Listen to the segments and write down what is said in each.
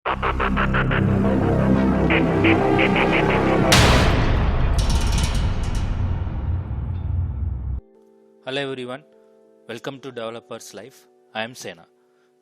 Hello everyone, welcome to Developers Life. I am Sena.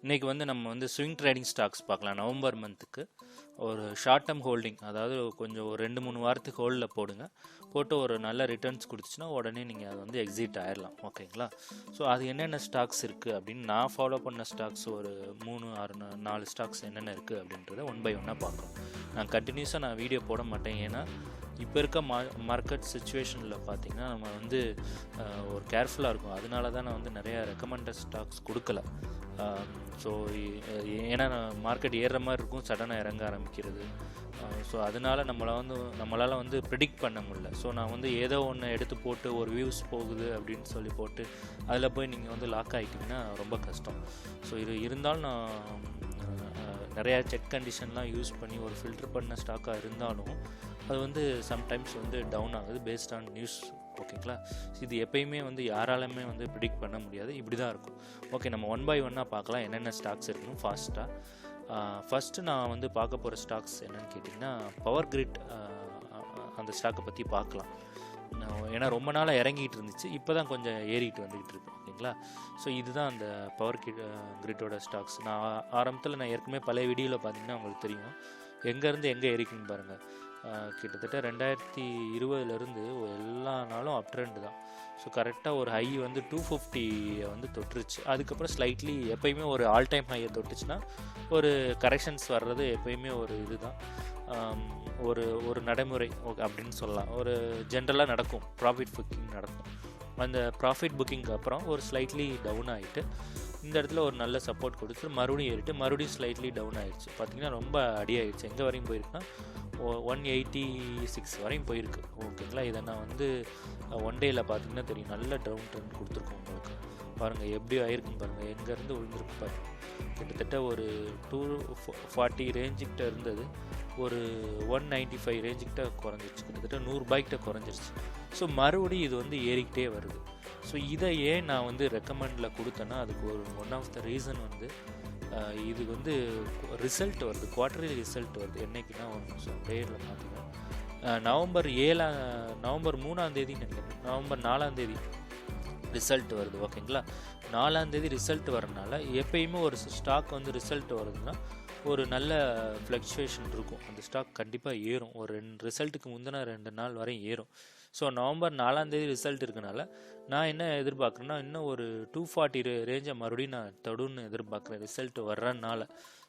இன்றைக்கி நம்ம swing trading stocks பார்க்கலாம். November மந்த்துக்கு ஒரு ஷார்ட் டேர்ம் ஹோல்டிங், அதாவது கொஞ்சம் ஒரு 2-3 வாரத்துக்கு ஹோல்டில் போடுங்க. போட்டு ஒரு நல்ல ரிட்டர்ன்ஸ் கொடுத்துச்சுன்னா உடனே நீங்கள் அதை எக்ஸிட் ஆயிடலாம். ஓகேங்களா? ஸோ அது என்னென்ன ஸ்டாக்ஸ் இருக்குது அப்படின்னு நான் ஃபாலோ பண்ண ஸ்டாக்ஸ் ஒரு 3-4 ஸ்டாக்ஸ் என்னென்ன இருக்குது அப்படின்றத 1 by 1 பார்க்கலாம். நான் கண்டினியூஸாக வீடியோ போட மாட்டேன். ஏன்னா இப்போ இருக்க மார்க்கெட் சுச்சுவேஷனில் பார்த்திங்கன்னா நம்ம ஒரு கேர்ஃபுல்லாக இருக்கும். அதனால தான் நான் நிறையா ரெக்கமெண்டட் ஸ்டாக்ஸ் கொடுக்கல. ஸோ ஏன்னா மார்க்கெட் ஏறுற மாதிரி இருக்கும், சடனாக இறங்க ஆரம்பிக்கிறது. ஸோ அதனால் நம்மளால் ப்ரிடிக்ட் பண்ண முடியல. ஸோ நான் ஏதோ ஒன்று எடுத்து போட்டு ஒரு வியூஸ் போகுது அப்படின்னு சொல்லி போட்டு அதில் போய் நீங்கள் லாக் ஆகிட்டிங்கன்னா ரொம்ப கஷ்டம். ஸோ இது இருந்தாலும் நான் நிறையா செக் கண்டிஷன்லாம் யூஸ் பண்ணி ஒரு ஃபில்டர் பண்ண ஸ்டாக்காக இருந்தாலும் அது சம்டைம்ஸ் டவுன் ஆகுது பேஸ்ட் ஆன் நியூஸ். ஓகேங்களா? இது எப்பயுமே யாராலுமே ப்ரிடிக்ட் பண்ண முடியாது. இப்படி தான் இருக்கும். ஓகே, நம்ம 1 by 1 பார்க்கலாம் என்னென்ன ஸ்டாக்ஸ் இருக்குன்னு ஃபாஸ்ட்டாக. ஃபஸ்ட்டு நான் பார்க்க போகிற ஸ்டாக்ஸ் என்னென்னு கேட்டிங்கன்னா பவர் கிரிட். அந்த ஸ்டாக்கை பற்றி பார்க்கலாம். ஏன்னா ரொம்ப நாளாக இறங்கிட்டு இருந்துச்சு, இப்போ தான் கொஞ்சம் ஏறிட்டு வந்துக்கிட்டு இருக்கு. ஓகேங்களா? ஸோ இதுதான் அந்த பவர் கிரிட்டோட ஸ்டாக்ஸ். நான் ஆரம்பத்தில் ஏற்கனவே பழைய வீடியோவில் பார்த்தீங்கன்னா உங்களுக்கு தெரியும் எங்கேருந்து எங்கே ஏறிக்குன்னு பாருங்கள். கிட்டத்தட்ட 2020 எல்லா நாளும் அப் ட்ரெண்ட் தான். ஸோ கரெக்டாக ஒரு ஹை 250 தொட்டுருச்சு. அதுக்கப்புறம் ஸ்லைட்லி எப்பயுமே ஒரு ஆல் டைம் ஹையை தொட்டுச்சுன்னா ஒரு கரெக்ஷன்ஸ் வர்றது எப்பயுமே ஒரு இதுதான், ஒரு நடைமுறை அப்படின்னு சொல்லலாம். ஒரு ஜென்ரலாக நடக்கும், ப்ராஃபிட் புக்கிங் நடக்கும். அந்த ப்ராஃபிட் புக்கிங்க்கு அப்புறம் ஒரு ஸ்லைட்லி டவுன் ஆகிட்டு இந்த இடத்துல ஒரு நல்ல சப்போர்ட் கொடுத்து மறுபடியும் ஏறிட்டு மறுபடியும் ஸ்லைட்லி டவுன் ஆகிடுச்சு. பார்த்திங்கன்னா ரொம்ப அடியாகிடுச்சு. எங்கே வரையும் போயிருக்குன்னா 186 வரையும் போயிருக்கு. ஓகேங்களா? இதை நான் 1 டேயில் பார்த்திங்கன்னா தெரியும், நல்ல டவுன் ட்ரெண்ட் கொடுத்துருக்கோம் உங்களுக்கு. பாருங்கள் எப்படி ஆயிருக்குன்னு பாருங்கள், எங்கேருந்து விழுந்துருக்கு பாருங்கள். கிட்டத்தட்ட ஒரு 240 ரேஞ்சுக்கிட்ட இருந்தது, ஒரு 195 ரேஞ்சுக்கிட்ட குறைஞ்சிருச்சு. கிட்டத்தட்ட 100 ரூபாய்க்கிட்ட குறைஞ்சிருச்சு. ஸோ மறுபடியும் இது ஏறிக்கிட்டே வருது. ஸோ இதை ஏன் நான் ரெக்கமெண்டில் கொடுத்தேன்னா அதுக்கு ஒரு ஒன் ஆஃப் த ரீசன் இது ரிசல்ட் வருது, குவார்டர்லி ரிசல்ட் வருது. என்னைக்குன்னா டேயில் பார்த்தீங்கன்னா நவம்பர் 3ஆம் தேதி நினைக்கிறேன், நவம்பர் 4ஆம் தேதி ரிசல்ட் வருது. ஓகேங்களா? 4ஆம் தேதி ரிசல்ட் வரனால எப்பயுமே ஒரு ஸ்டாக் ரிசல்ட் வருதுன்னா ஒரு நல்ல ஃப்ளக்சுவேஷன் இருக்கும். அந்த ஸ்டாக் கண்டிப்பாக ஏறும். ஒரு ரிசல்ட்டுக்கு முந்தின 2 நாள் வரையும் ஏறும். ஸோ நவம்பர் 4ஆம் தேதி ரிசல்ட் இருக்கனால நான் என்ன எதிர்பார்க்குறேன்னா இன்னும் ஒரு 240 ரேஞ்சை மறுபடியும் நான் தொடுன்னு எதிர்பார்க்குறேன் ரிசல்ட் வர்றதுனால.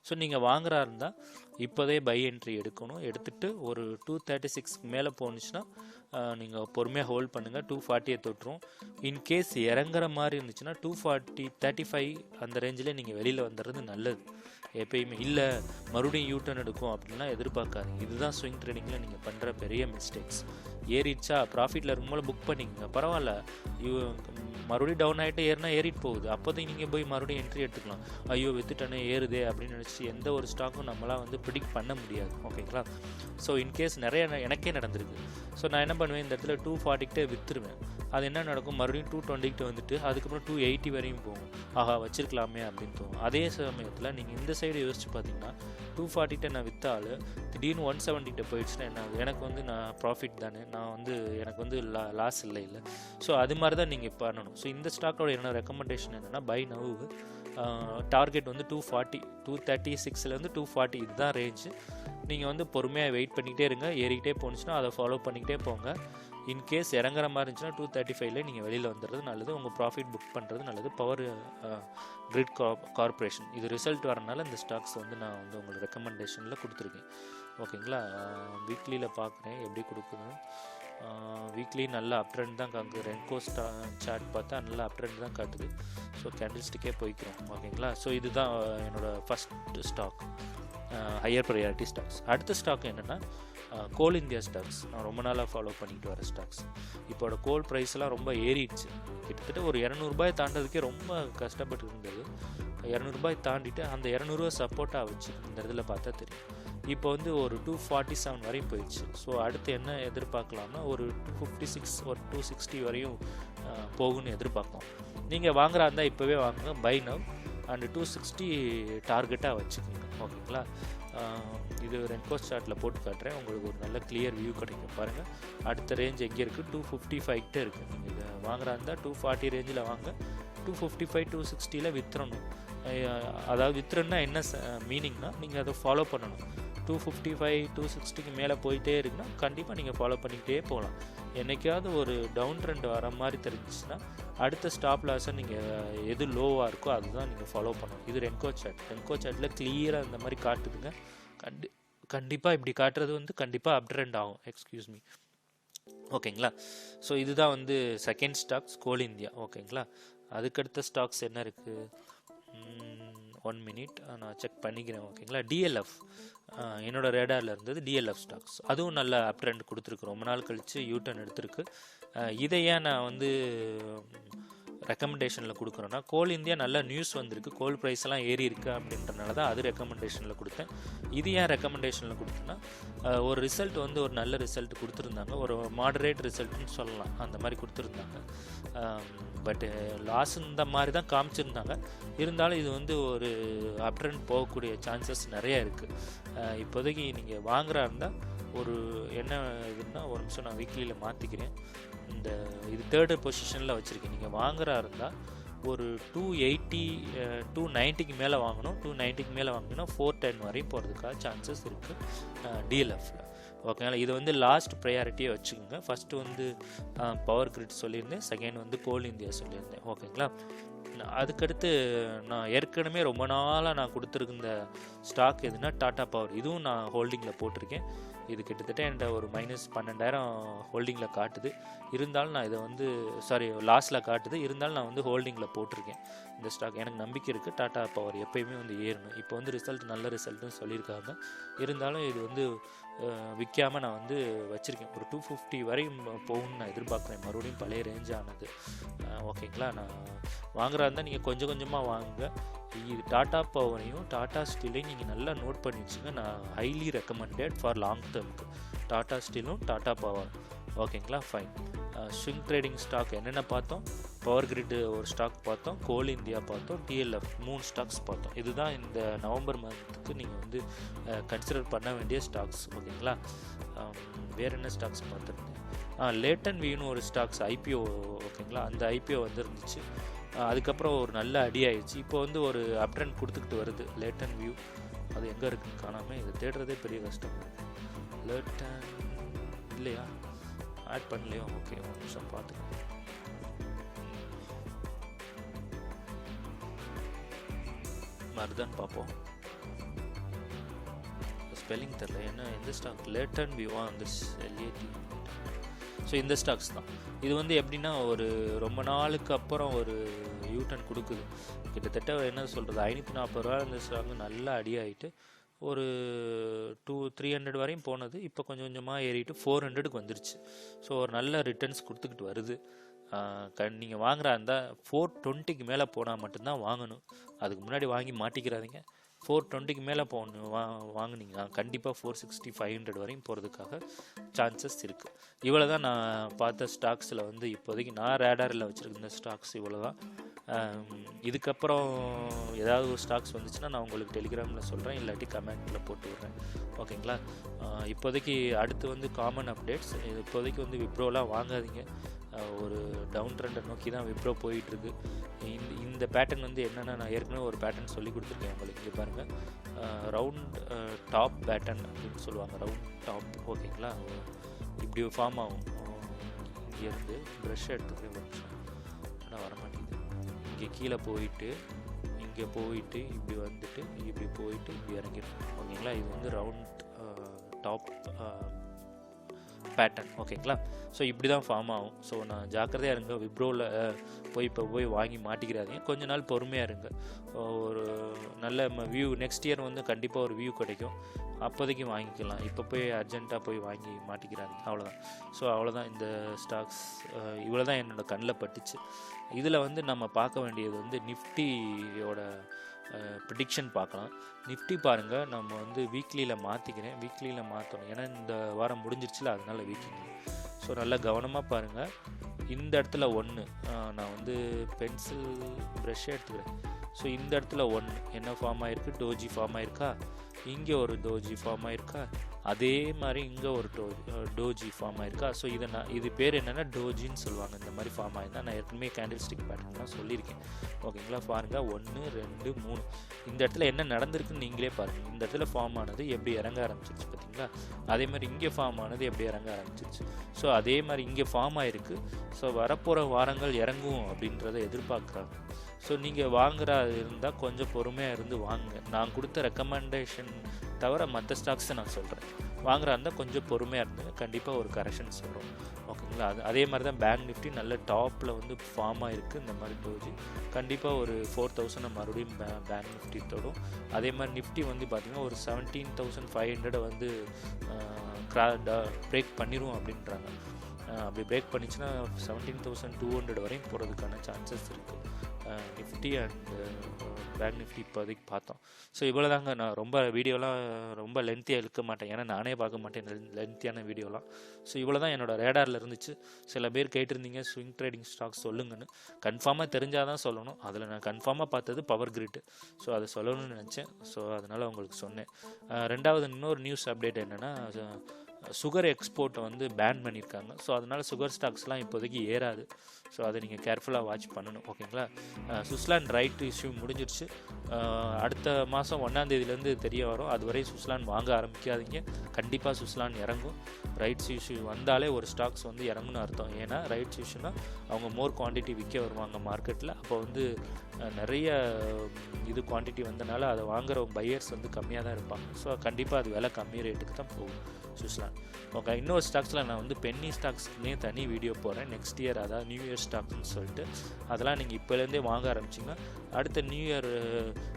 ஸோ நீங்கள் வாங்குறா இருந்தால் இப்போதே பை என்ட்ரி எடுக்கணும். எடுத்துகிட்டு ஒரு 236 மேலே போணுச்சுன்னா நீங்கள் பொறுமையாக ஹோல்ட் பண்ணுங்கள். 240 தொட்டுரும். இன்கேஸ் இறங்குற மாதிரி இருந்துச்சுன்னா 235 அந்த ரேஞ்சில் நீங்கள் வெளியில் வந்துடுறது நல்லது. எப்பயுமே இல்லை மறுபடியும் யூட்டர்ன் எடுக்கும் அப்படின்லாம் எதிர்பார்க்காதீங்க. இதுதான் ஸ்விங் ட்ரேடிங்கில் நீங்கள் பண்ணுற பெரிய மிஸ்டேக்ஸ். ஏறிடுச்சா ப்ராஃபிட்டில் இருக்கும்போது புக் பண்ணிக்கங்க, பரவாயில்ல. மறுபடியும் டவுன் ஆகிட்டு ஏறினா ஏறிட்டு போகுது, அப்போதைக்கு நீங்கள் போய் மறுபடியும் என்ட்ரி எடுத்துக்கலாம். ஐயோ வித்துட்டனே ஏறுதே அப்படின்னு நினச்சி எந்த ஒரு ஸ்டாக்கும் நம்மளாம் ப்ரிடிக்ட் பண்ண முடியாது. ஓகேங்களா? ஸோ இன்கேஸ் நிறைய எனக்கே நடந்திருக்கு. ஸோ நான் என்ன பண்ணுவேன், இந்த இடத்துல 240 விற்றுருவேன். அது என்ன நடக்கும், மறுபடியும் 220 வந்துட்டு அதுக்கப்புறம் 280 வரையும் போகும். ஆஹா வச்சிருக்கலாமே அப்படின்னு தோணும். அதே சமயத்தில் நீங்கள் இந்த சைடு யோசிச்சு பார்த்தீங்கன்னா 240 நான் விற்றாலும் திடீர்னு 170 போயிடுச்சுன்னா என்ன ஆகுது, எனக்கு நான் ப்ராஃபிட் தானே, நான் எனக்கு லாஸ் இல்லை. ஸோ அது மாதிரி தான் நீங்கள் பண்ணணும். ஸோ இந்த ஸ்டாக்கோட என்ன ரெக்கமெண்டேஷன் என்னென்னா பை நவ். டார்கெட் 240, 236 240 இதுதான் ரேஞ்சு. நீங்கள் பொறுமையாக வெயிட் பண்ணிக்கிட்டே இருங்க. ஏறிக்கிட்டே போணுச்சுன்னா அதை ஃபாலோ பண்ணிக்கிட்டே போங்க. இன்கேஸ் இறங்குற மாதிரி இருந்துச்சுன்னா 235 நீங்கள் வெளியில் வந்துடுறது நல்லது. உங்கள் ப்ராஃபிட் புக் பண்ணுறது நல்லது. பவர் கிரிட் கார்பரேஷன் இது ரிசல்ட் வரனால இந்த ஸ்டாக்ஸ் நான் உங்களுக்கு ரெக்கமெண்டேஷனில் கொடுத்துருக்கேன். ஓகேங்களா? வீக்லியில் பார்க்குறேன் எப்படி கொடுக்குதுன்னு. வீக்லி நல்லா அப் ட்ரெண்ட் தான் காக்குது. ரென்கோ சார்ட் பார்த்தா நல்லா அப் ட்ரெண்ட் தான் காட்டுது. ஸோ கேண்டில் ஸ்டிக்கே போய்க்கிறோம். ஓகேங்களா? ஸோ இதுதான் என்னோடய first stock, higher priority stocks. அடுத்த ஸ்டாக் என்னென்னா கோல் இந்தியா ஸ்டாக்ஸ். நான் ரொம்ப நாளாக ஃபாலோ பண்ணிட்டு வர ஸ்டாக்ஸ். இப்போட கோல் ப்ரைஸ்லாம் ரொம்ப ஏறிடுச்சு. கிட்டத்தட்ட ஒரு 200 ரூபாய் தாண்டதுக்கே ரொம்ப கஷ்டப்பட்டு இருந்தது. 200 ரூபாய் தாண்டிட்டு அந்த 200 ரூபா சப்போர்ட்டாக வச்சு இந்த இடத்துல பார்த்தா தெரியும். இப்போ ஒரு 247 வரையும் போயிடுச்சு. ஸோ அடுத்து என்ன எதிர்பார்க்கலாம்னா ஒரு 256 ஒரு 260 வரையும் போகுன்னு எதிர்பார்க்கலாம். நீங்கள் வாங்குறா இருந்தால் இப்போவே வாங்குங்க, பை நவ். அண்ட் 260 டார்கெட்டாக வச்சுக்கோங்க. ஓகேங்களா. இது ரென்கோ சார்ட்டில் போட்டு காட்டுறேன், உங்களுக்கு ஒரு நல்ல கிளியர் வியூ கிடைக்கும். பாருங்கள் அடுத்த ரேஞ்ச் எங்கே இருக்குது, 255 கிட்ட இருக்குது. நீங்கள் இதை வாங்குறா இருந்தால் 240 ரேஞ்சில் வாங்க, 255 260 விற்றுறணும். அதாவது விற்றுறன்னா என்ன மீனிங்னா, நீங்கள் அதை ஃபாலோ பண்ணணும். 255 260 மேலே போயிட்டே இருக்குன்னா கண்டிப்பாக நீங்கள் ஃபாலோ பண்ணிக்கிட்டே போகலாம். என்றைக்காவது ஒரு டவுன் ட்ரெண்ட் வர மாதிரி தெரிஞ்சிச்சுன்னா அடுத்த ஸ்டாப் லாஸை நீங்கள் எது லோவாக இருக்கோ அதுதான் நீங்கள் ஃபாலோ பண்ணணும். இது ரென்கோ சார்ட்டில் கிளியராக இந்த மாதிரி காட்டுதுங்க. கண்டிப்பாக இப்படி காட்டுறது வந்து கண்டிப்பாக அப் ட்ரெண்ட் ஆகும். Excuse me. ஓகேங்களா. ஸோ இதுதான் வந்து செகண்ட் ஸ்டாக்ஸ் கோல் இந்தியா. ஓகேங்களா. அதுக்கடுத்த ஸ்டாக்ஸ் என்ன இருக்குது, 1 மினிட் நான் செக் பண்ணிக்கிறேன். ஓகேங்களா. டிஎல்எஃப் என்னோட ரேடாரில் இருந்தது டிஎல்எஃப் ஸ்டாக்ஸ். அதுவும் நல்ல அப் ட்ரெண்ட் கொடுத்துருக்கு, ரொம்ப நாள் கழித்து யூட்டர்ன் எடுத்திருக்கு. இதை ஏன் நான் வந்து ரெக்கமெண்டேஷனில் கொடுக்குறேன்னா, கோல் இந்தியா நல்ல நியூஸ் வந்திருக்கு, கோல் ப்ரைஸ்லாம் ஏறி இருக்கு அப்படின்றனால தான் அது ரெக்கமெண்டேஷனில் கொடுத்தேன். இது ஏன் ரெக்கமெண்டேஷனில் கொடுத்தேன்னா, ஒரு ரிசல்ட் வந்து ஒரு நல்ல ரிசல்ட் கொடுத்துருந்தாங்க, ஒரு மாடரேட் ரிசல்ட்னு சொல்லலாம், அந்த மாதிரி கொடுத்துருந்தாங்க. பட்டு லாஸ் இந்த மாதிரி தான் காமிச்சிருந்தாங்க. இருந்தாலும் இது வந்து ஒரு அப் ட்ரெண்ட் போகக்கூடிய சான்சஸ் நிறையா இருக்குது. இப்போதைக்கு நீங்கள் வாங்குறா இருந்தால் ஒரு என்ன இதுன்னா, ஒரு நிமிஷம் நான் வீக்லியில் மாற்றிக்கிறேன். இது தேர்டு பொசிஷனில் வச்சுருக்கேன். நீங்கள் வாங்குறா இருந்தால் ஒரு 280 290க்கு மேலே வாங்கணும். 290க்கு மேலே வாங்கினா 410 வரையும் போகிறதுக்காக சான்சஸ் இருக்குது டிஎல்எஃப்பில். ஓகேங்களா. இது வந்து லாஸ்ட் ப்ரையாரிட்டியை வச்சுக்கோங்க. ஃபஸ்ட்டு வந்து பவர் கிரிட் சொல்லியிருந்தேன், செகண்ட் வந்து கோல் இந்தியா சொல்லியிருந்தேன். ஓகேங்களா. அதுக்கடுத்து நான் ஏற்கனவே ரொம்ப நாளாக நான் கொடுத்துருக்க ஸ்டாக் எதுனா டாடா பவர். இதுவும் நான் ஹோல்டிங்கில் போட்டிருக்கேன். இது கிட்டத்தட்ட என்கிட்ட ஒரு -12,000 ஹோல்டிங்கில் காட்டுது. இருந்தாலும் நான் இதை வந்து லாஸில் காட்டுது. இருந்தாலும் நான் வந்து ஹோல்டிங்கில் போட்டிருக்கேன் இந்த ஸ்டாக். எனக்கு நம்பிக்கை இருக்குது டாடா பவர் எப்பயுமே வந்து ஏறணும். இப்போ வந்து ரிசல்ட் நல்ல ரிசல்ட்டுன்னு சொல்லியிருக்காங்க. இருந்தாலும் இது வந்து விற்காமல் நான் வந்து வச்சுருக்கேன். ஒரு 250 வரையும் போகணுன்னு நான் எதிர்பார்க்குறேன். மறுபடியும் பழைய ரேஞ்ச் ஆனது. ஓகேங்களா. நான் வாங்குறா இருந்தால் நீங்கள் கொஞ்சம் கொஞ்சமாக வாங்குங்க. இது டாடா பவரையும் டாடா ஸ்டீலையும் நீங்கள் நல்லா நோட் பண்ணி வச்சுங்க. நான் ஹைலி ரெக்கமெண்டட் ஃபார் லாங் டேர்முக்கு டாடா ஸ்டீலும் டாடா பவர். ஓகேங்களா. ஃபைன். ஸ்விங் ட்ரேடிங் ஸ்டாக் என்னென்ன பார்த்தோம், பவர் கிரிட் ஒரு ஸ்டாக் பார்த்தோம், கோல் இந்தியா பார்த்தோம், டிஎல்எஃப் 3 ஸ்டாக்ஸ் பார்த்தோம். இதுதான் இந்த நவம்பர் மந்த்துக்கு நீங்கள் வந்து கன்சிடர் பண்ண வேண்டிய ஸ்டாக்ஸ். ஓகேங்களா. வேறு என்ன ஸ்டாக்ஸ் பார்த்துருந்தேன், லேட்டன் வியூன்னு ஒரு ஸ்டாக்ஸ் ஐபிஓ. ஓகேங்களா. அந்த ஐபிஓ வந்துருந்துச்சு. அதுக்கப்புறம் ஒரு நல்ல அடி ஆயிடுச்சு. இப்போ வந்து ஒரு அப் ட்ரெண்ட் கொடுத்துக்கிட்டு வருது லேட்டன் வியூ. அது எங்கே இருக்குன்னு காணாமல் இதை தேடுறதே பெரிய கஷ்டம். லேட்டன் இல்லையா, ஆட் பண்ணலையோ. ஓகே, ஒரு நிமிஷம் பார்த்துக்கோங்க. மருதான் பார்ப்போம். ஸ்பெல்லிங் தெரில, என்ன எந்த ஸ்டாக், லேட்டன் வியூவா அந்த எல்ஏடி. ஸோ இந்த ஸ்டாக்ஸ் தான். இது வந்து எப்படின்னா ஒரு ரொம்ப நாளுக்கு அப்புறம் ஒரு யூட்டன் கொடுக்குது. கிட்டத்தட்ட என்ன சொல்கிறது, 540 ரூபா இந்த ஸ்டாக் நல்லா அடியாகிட்டு ஒரு 300 வரையும் போனது. இப்போ கொஞ்சம் கொஞ்சமாக ஏறிட்டு 400க்கு வந்துருச்சு. ஸோ ஒரு நல்ல ரிட்டர்ன்ஸ் கொடுத்துக்கிட்டு வருது. நீங்கள் வாங்குறா இருந்தால் 420க்கு மேலே போனால் மட்டும்தான் வாங்கணும். அதுக்கு முன்னாடி வாங்கி மாட்டிக்கிறாதீங்க. 420க்கு மேலே போகணும் வாங்கினீங்கன்னா கண்டிப்பாக 460 500 வரையும் போகிறதுக்காக சான்சஸ் இருக்குது. இவ்வளோ தான் நான் பார்த்த ஸ்டாக்ஸில் வந்து இப்போதைக்கு நான் ரேடாரில் வச்சுருக்க ஸ்டாக்ஸ் இவ்வளோ தான். இதுக்கப்புறம் ஏதாவது ஒரு ஸ்டாக்ஸ் வந்துச்சுன்னா நான் உங்களுக்கு டெலிகிராமில் சொல்கிறேன், இல்லாட்டி கமெண்ட்டில் போட்டு விட்றேன். ஓகேங்களா. இப்போதைக்கு அடுத்து வந்து காமன் அப்டேட்ஸ். இப்போதைக்கு வந்து விப்ரோலாம் வாங்காதீங்க. ஒரு டவுன் ட்ரெண்டை நோக்கி தான் விப்ரோ போயிட்டுருக்கு. இந்த பேட்டர்ன் வந்து என்னென்னா, நான் ஏற்கனவே ஒரு பேட்டர்ன் சொல்லி கொடுத்துருக்கேன் உங்களுக்கு. இங்கே பாருங்கள், ரவுண்ட் டாப் பேட்டர்ன் அப்படின்னு சொல்லுவாங்க, ரவுண்ட் டாப். ஓகேங்களா. இப்படி ஃபார்ம் ஆகும். இங்கேருந்து ப்ரெஷ் எடுத்துக்கிறேன், ஒரு நிமிஷம், ஆனால் வரமாட்டேங்குது. இங்கே கீழே போயிட்டு இங்கே போயிட்டு இப்படி வந்துட்டு இப்படி போயிட்டு இப்படி இறங்கிடும். ஓகேங்களா. இது வந்து ரவுண்ட் டாப் பேட்டர்ன். ஓகேங்களா. ஸோ இப்படி தான் ஃபார்ம் ஆகும். ஸோ நான் ஜாக்கிரதையாக இருங்க. விப்ரோவில் இப்போ போய் வாங்கி மாட்டிக்கிறாதீங்க. கொஞ்ச நாள் பொறுமையாக இருங்க. ஒரு நல்ல வியூ நெக்ஸ்ட் இயர் வந்து கண்டிப்பாக ஒரு வியூ கிடைக்கும். அப்போதைக்கு வாங்கிக்கலாம். இப்போ போய் அர்ஜென்ட்டாக போய் வாங்கி மாட்டிக்கிறாதீங்க. அவ்வளோதான். ஸோ அவ்வளோதான் இந்த ஸ்டாக்ஸ். இவ்வளோ தான் என்னோடய கண்ணில் பட்டுச்சு. இதில் வந்து நம்ம பார்க்க வேண்டியது வந்து நிஃப்டியோட ப்ரிடிக்ஷன் பார்க்கலாம். நிஃப்டி பாருங்கள், நம்ம வந்து வீக்லியில் மாற்றிக்கிறேன். வீக்லியில் மாற்றணும், ஏன்னா இந்த வாரம் முடிஞ்சிருச்சுல, அதனால் வீக்லி. ஸோ நல்லா கவனமாக பாருங்கள். இந்த இடத்துல நான் வந்து பென்சில் ப்ரெஷ்ஷே எடுத்துக்கிறேன். ஸோ இந்த இடத்துல ஒன்று என்ன ஃபார்ம் ஆகிருக்கு, டோஜி ஃபார்ம் ஆயிருக்கா, இங்கே ஒரு டோஜி ஃபார்ம் ஆயிருக்கா, அதே மாதிரி இங்கே ஒரு டோஜி ஃபார்ம் ஆயிருக்கா. ஸோ இது பேர் என்னென்னா டோஜின்னு சொல்லுவாங்க. இந்த மாதிரி ஃபார்ம் ஆயிருந்தால் நான் ஏற்கனவே கேண்டில் ஸ்டிக் பேட்டர்ன்லாம் சொல்லியிருக்கேன். ஓகேங்களா, பாருங்கள் 1 2 3 இந்த இடத்துல என்ன நடந்திருக்குன்னு நீங்களே பாருங்கள். இந்த இடத்துல ஃபார்ம் ஆனது எப்படி இறங்க ஆரம்பிச்சிருச்சு பார்த்தீங்களா, அதே மாதிரி இங்கே ஃபார்ம் ஆனது எப்படி இறங்க ஆரம்பிச்சிருச்சு. ஸோ அதே மாதிரி இங்கே ஃபார்ம் ஆயிருக்கு. ஸோ வரப்போகிற வாரங்கள் இறங்கும் அப்படின்றத எதிர்பார்க்குறாங்க. ஸோ நீங்கள் வாங்குறா இருந்தால் கொஞ்சம் பொறுமையாக இருந்து வாங்குங்க. நான் கொடுத்த ரெக்கமெண்டேஷன் தவிர மற்ற ஸ்டாக்ஸை நான் சொல்கிறேன். வாங்குறா இருந்தால் கொஞ்சம் பொறுமையாக இருந்துங்க, கண்டிப்பாக ஒரு கரெக்ஷன்ஸ் வரும். ஓகேங்களா, அதே மாதிரி தான் பேங்க் நிஃப்டி நல்ல டாப்பில் வந்து ஃபார்ம் ஆகிருக்கு. இந்த மாதிரி டோஜி கண்டிப்பாக ஒரு 4000 மறுபடியும் பேங்க் நிஃப்டி தொடும். அதே மாதிரி நிஃப்டி வந்து பார்த்திங்கன்னா ஒரு 17,500 வந்து பிரேக் பண்ணிடுவோம் அப்படின்றாங்க. அப்படி பிரேக் பண்ணிச்சுன்னா 17,200 வரையும் போகிறதுக்கான சான்சஸ் இருக்குது. நிஃப்டி அண்ட் பேங்க் நிஃப்டி இப்போதைக்கு பார்த்தோம். ஸோ இவ்வளோ தாங்க. நான் ரொம்ப வீடியோலாம் ரொம்ப லென்த்தியாக இழுக்க மாட்டேன், ஏன்னா நானே பார்க்க மாட்டேன் லென்த்தியான வீடியோலாம். ஸோ இவ்வளோ தான் என்னோடய ரேடாரில் இருந்துச்சு. சில பேர் கேட்டிருந்தீங்க ஸ்விங் ட்ரேடிங் ஸ்டாக்ஸ் சொல்லுங்கன்னு. கன்ஃபார்மாக தெரிஞ்சால் தான் சொல்லணும். அதில் நான் கன்ஃபார்மாக பார்த்தது பவர் கிரிட். ஸோ அதை சொல்லணும்னு நினச்சேன். ஸோ அதனால் உங்களுக்கு சொன்னேன். ரெண்டாவது இன்னொரு நியூஸ் அப்டேட் என்னென்னா, சுகர் எக்ஸ்போர்ட்டை வந்து பேன் பண்ணியிருக்காங்க. ஸோ அதனால் சுகர் ஸ்டாக்ஸ்லாம் இப்போதைக்கு ஏறாது. ஸோ அதை நீங்கள் கேர்ஃபுல்லாக வாட்ச் பண்ணணும். ஓகேங்களா, சுவிட்சர்லாண்ட் ரைட் இஷ்யூ முடிஞ்சிருச்சு. அடுத்த மாதம் 1ஆம் தேதியிலேருந்து தெரிய வரும். அதுவரை சுவிட்சர்லாண்ட் வாங்க ஆரம்பிக்காதீங்க. கண்டிப்பாக சுவிட்சர்லாண்ட் இறங்கும். ரைட்ஸ் இஷ்யூ வந்தாலே ஒரு ஸ்டாக்ஸ் வந்து இறங்குன்னு அர்த்தம். ஏன்னா ரைட்ஸ் இஷ்யூனா அவங்க மோர் குவான்டிட்டி விற்க வருவாங்க மார்க்கெட்டில். அப்போ வந்து நிறைய குவான்டிட்டி வந்தனால அதை வாங்குற பையர்ஸ் வந்து கம்மியாக தான் இருப்பாங்க. ஸோ கண்டிப்பாக அது விலை கம்மி ரேட்டுக்கு தான் போகும் சுவிட்சர்லாண்ட். ஓகே, இன்னொரு ஸ்டாக்ஸில் நான் வந்து பென்னி ஸ்டாக்ஸ்க்குனே தனி வீடியோ போகிறேன் நெக்ஸ்ட் இயர், அதாவது நியூ இயர் ஸ்டாக்ஸ்னு சொல்லிட்டு. அதெல்லாம் நீங்கள் இப்போலேருந்தே வாங்க ஆரம்பிச்சிங்கன்னா அடுத்த நியூ இயர்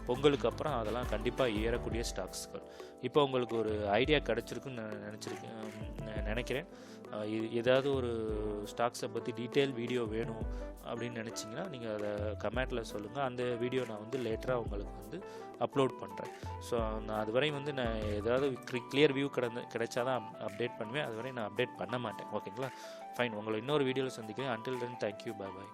பொங்கலுக்கு அப்புறம் அதெல்லாம் கண்டிப்பாக ஏறக்கூடிய ஸ்டாக்ஸ்கள். இப்போ உங்களுக்கு ஒரு ஐடியா கிடச்சிருக்குன்னு நான் நினைக்கிறேன். ஏதாவது ஒரு ஸ்டாக்ஸை பற்றி டீட்டெயில் வீடியோ வேணும் அப்படின்னு நினச்சிங்கன்னா நீங்கள் அதை கமெண்ட்டில் சொல்லுங்கள். அந்த வீடியோ நான் வந்து லேட்டராக உங்களுக்கு வந்து அப்லோட் பண்ணுறேன். ஸோ நான் அதுவரை வந்து நான் ஏதாவது கிளியர் வியூ கிடைச்சாதான் அப்டேட் பண்ணுவேன். அதுவரை நான் அப்டேட் பண்ண மாட்டேன். ஓகேங்களா, ஃபைன். உங்களை இன்னொரு வீடியோவில் சந்திக்கிறேன். Until then thank you, bye bye.